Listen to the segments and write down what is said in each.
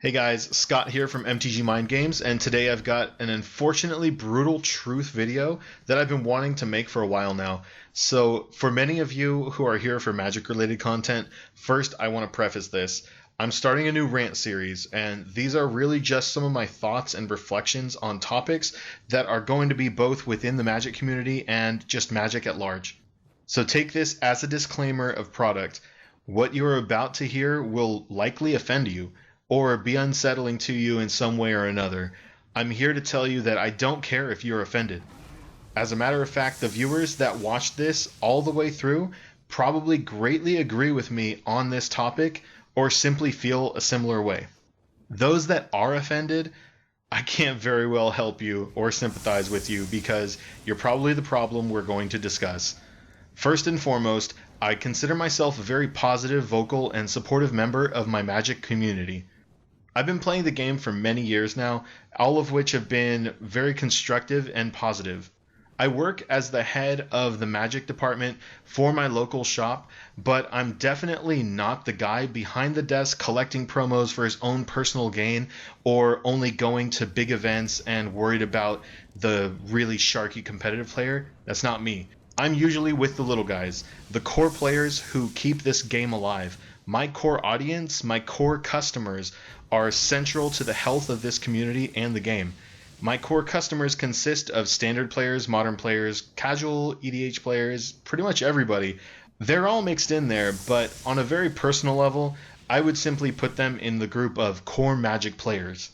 Hey guys, Scott here from MTG Mind Games, and today I've got an unfortunately brutal truth video that I've been wanting to make for a while now. So, for many of you who are here for Magic related content, first I want to preface this. I'm starting a new Rant series, and these are really just some of my thoughts and reflections on topics that are going to be both within the Magic community and just Magic at large. So, take this as a disclaimer of product. What you are about to hear will likely offend you or be unsettling to you in some way or another. I'm here to tell you that I don't care if you're offended. As a matter of fact, the viewers that watched this all the way through probably greatly agree with me on this topic or simply feel a similar way. Those that are offended, I can't very well help you or sympathize with you because you're probably the problem we're going to discuss. First and foremost, I consider myself a very positive, vocal, and supportive member of my Magic community. I've been playing the game for many years now, all of which have been very constructive and positive. I work as the head of the Magic department for my local shop, but I'm definitely not the guy behind the desk collecting promos for his own personal gain or only going to big events and worried about the really sharky competitive player. That's not me. I'm usually with the little guys, the core players who keep this game alive. My core audience, my core customers are central to the health of this community and the game. My core customers consist of standard players, modern players, casual EDH players, pretty much everybody. They're all mixed in there, but on a very personal level, I would simply put them in the group of core Magic players.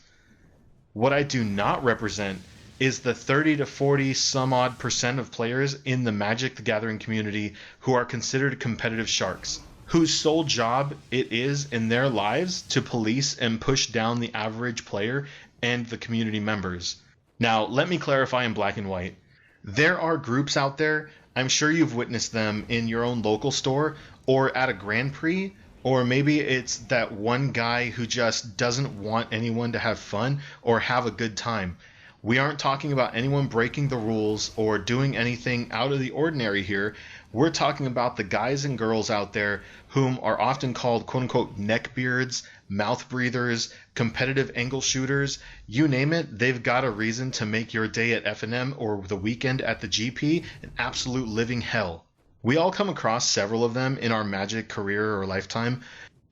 What I do not represent is the 30 to 40 some odd % of players in the Magic the Gathering community who are considered competitive sharks, whose sole job it is in their lives to police and push down the average player and the community members. Now, let me clarify in black and white. There are groups out there, I'm sure you've witnessed them in your own local store or at a Grand Prix, or maybe it's that one guy who just doesn't want anyone to have fun or have a good time. We aren't talking about anyone breaking the rules or doing anything out of the ordinary here. We're talking about the guys and girls out there whom are often called quote-unquote neckbeards, mouth breathers, competitive Angleshooters. You name it, they've got a reason to make your day at F&M or the weekend at the GP an absolute living hell. We all come across several of them in our Magic career or lifetime,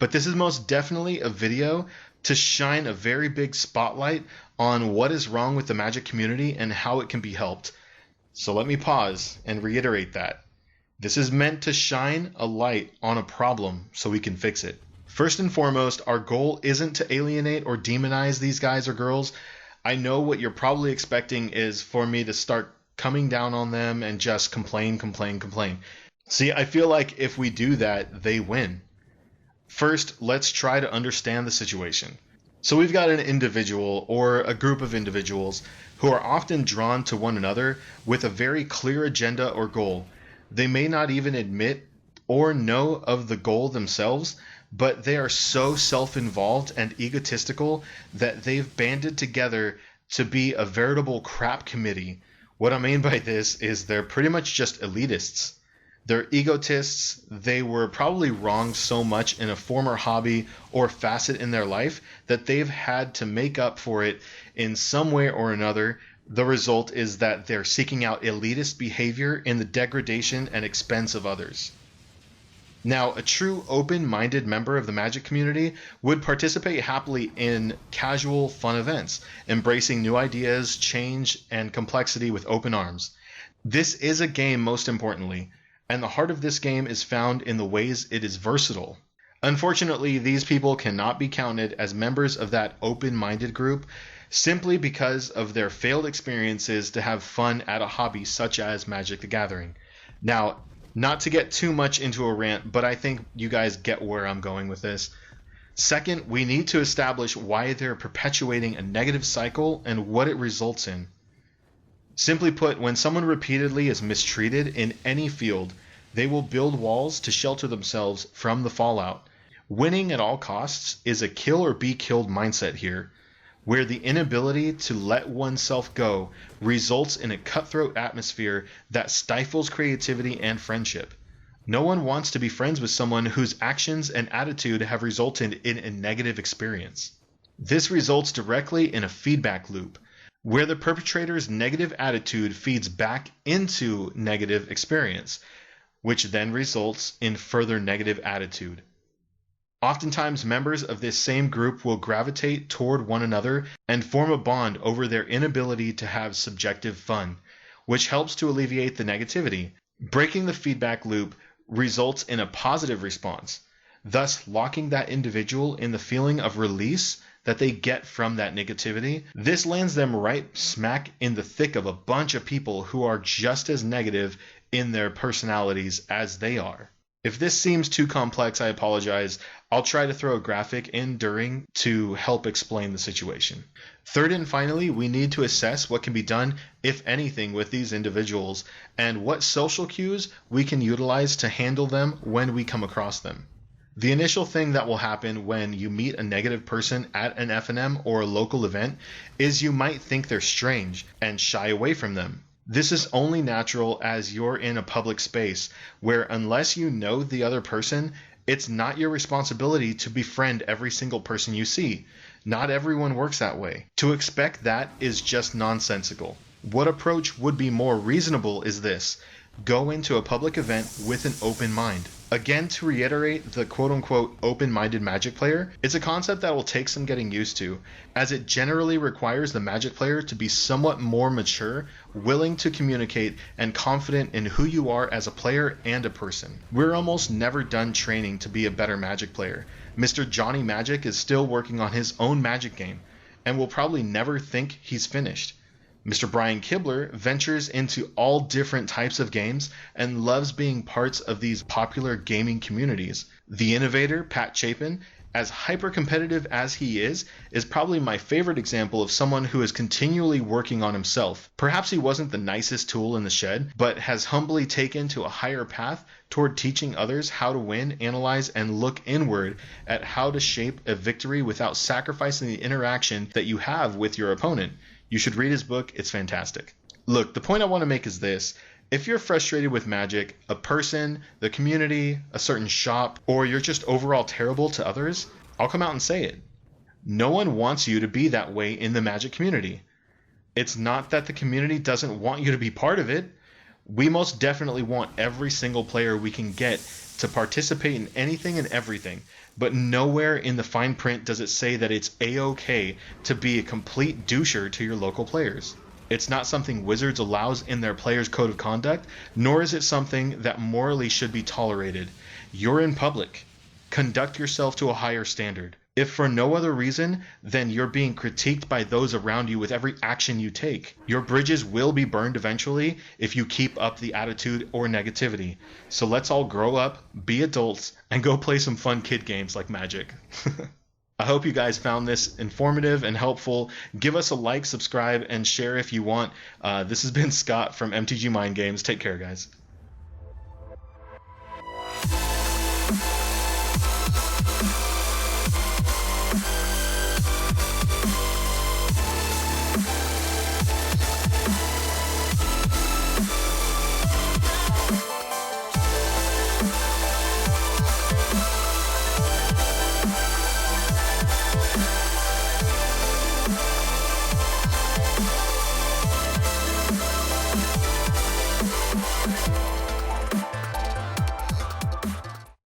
but this is most definitely a video to shine a very big spotlight on what is wrong with the Magic community and how it can be helped. So let me pause and reiterate that. This is meant to shine a light on a problem so we can fix it. First and foremost, our goal isn't to alienate or demonize these guys or girls. I know what you're probably expecting is for me to start coming down on them and just complain. See, I feel like if we do that, they win. First, let's try to understand the situation. So we've got an individual or a group of individuals who are often drawn to one another with a very clear agenda or goal. They may not even admit or know of the goal themselves, but they are so self-involved and egotistical that they've banded together to be a veritable crap committee. What I mean by this is they're pretty much just elitists. They're egotists. They were probably wronged so much in a former hobby or facet in their life that they've had to make up for it in some way or another. The result is that they're seeking out elitist behavior in the degradation and expense of others. Now, a true open-minded member of the Magic community would participate happily in casual, fun events, embracing new ideas, change, and complexity with open arms. This is a game, most importantly, and the heart of this game is found in the ways it is versatile. Unfortunately, these people cannot be counted as members of that open-minded group simply because of their failed experiences to have fun at a hobby such as Magic the Gathering. Now, not to get too much into a rant, but I think you guys get where I'm going with this. Second, we need to establish why they're perpetuating a negative cycle and what it results in. Simply put, when someone repeatedly is mistreated in any field, they will build walls to shelter themselves from the fallout. Winning at all costs is a kill or be killed mindset here, where the inability to let oneself go results in a cutthroat atmosphere that stifles creativity and friendship. No one wants to be friends with someone whose actions and attitude have resulted in a negative experience. This results directly in a feedback loop, where the perpetrator's negative attitude feeds back into negative experience, which then results in further negative attitude. Oftentimes, members of this same group will gravitate toward one another and form a bond over their inability to have subjective fun, which helps to alleviate the negativity. Breaking the feedback loop results in a positive response, thus locking that individual in the feeling of release that they get from that negativity. This lands them right smack in the thick of a bunch of people who are just as negative in their personalities as they are. If this seems too complex, I apologize. I'll try to throw a graphic in during to help explain the situation. Third and finally, we need to assess what can be done, if anything, with these individuals and what social cues we can utilize to handle them when we come across them. The initial thing that will happen when you meet a negative person at an F&M or a local event is you might think they're strange and shy away from them. This is only natural as you're in a public space where, unless you know the other person, it's not your responsibility to befriend every single person you see. Not everyone works that way. To expect that is just nonsensical. What approach would be more reasonable is this: go into a public event with an open mind. Again, to reiterate the quote-unquote open-minded Magic player, it's a concept that will take some getting used to, as it generally requires the Magic player to be somewhat more mature, willing to communicate, and confident in who you are as a player and a person. We're almost never done training to be a better Magic player. Mr. Johnny Magic is still working on his own Magic game, and will probably never think he's finished. Mr. Brian Kibler ventures into all different types of games and loves being parts of these popular gaming communities. The innovator, Pat Chapin, as hyper-competitive as he is probably my favorite example of someone who is continually working on himself. Perhaps he wasn't the nicest tool in the shed, but has humbly taken to a higher path toward teaching others how to win, analyze, and look inward at how to shape a victory without sacrificing the interaction that you have with your opponent. You should read his book, it's fantastic. Look, the point I want to make is this: if you're frustrated with Magic, a person, the community, a certain shop, or you're just overall terrible to others, I'll come out and say it. No one wants you to be that way in the Magic community. It's not that the community doesn't want you to be part of it. We most definitely want every single player we can get to participate in anything and everything, but nowhere in the fine print does it say that it's a-okay to be a complete doucher to your local players. It's not something Wizards allows in their players' code of conduct, nor is it something that morally should be tolerated. You're in public. Conduct yourself to a higher standard. If for no other reason, then you're being critiqued by those around you with every action you take. Your bridges will be burned eventually if you keep up the attitude or negativity. So let's all grow up, be adults, and go play some fun kid games like Magic. I hope you guys found this informative and helpful. Give us a like, subscribe, and share if you want. This has been Scott from MTG Mind Games. Take care, guys.